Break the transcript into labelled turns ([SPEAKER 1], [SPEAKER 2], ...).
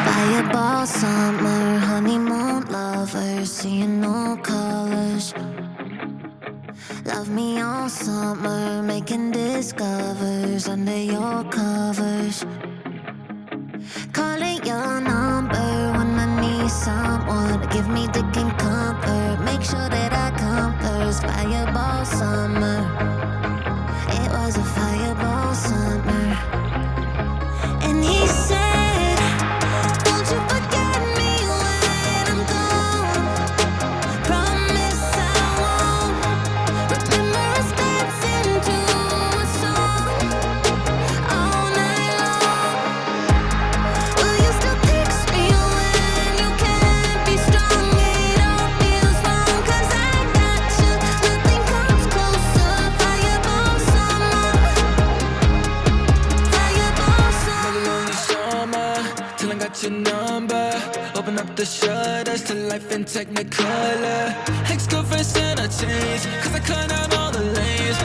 [SPEAKER 1] Fireball summer, honeymoon lovers, seeing no colors. Love me all summer, making discovers under your covers. Calling your number when I need someone to give me dick and comfort. Make sure that I come first. Fireball summer, it was a fireball summer. And he said, don't you forget me when I'm gone. Promise I won't. Remember us dancing to a song all night long. Will you still text me when you can't be strong? It all feels wrong 'cause I got you. Nothing comes closer. Fireball summer. Fireball summer.
[SPEAKER 2] Another lonely summer till I got your number. Open up the shutters to life in technicolor. Ex-girlfriends and I changed 'cause I cut out all the lanes.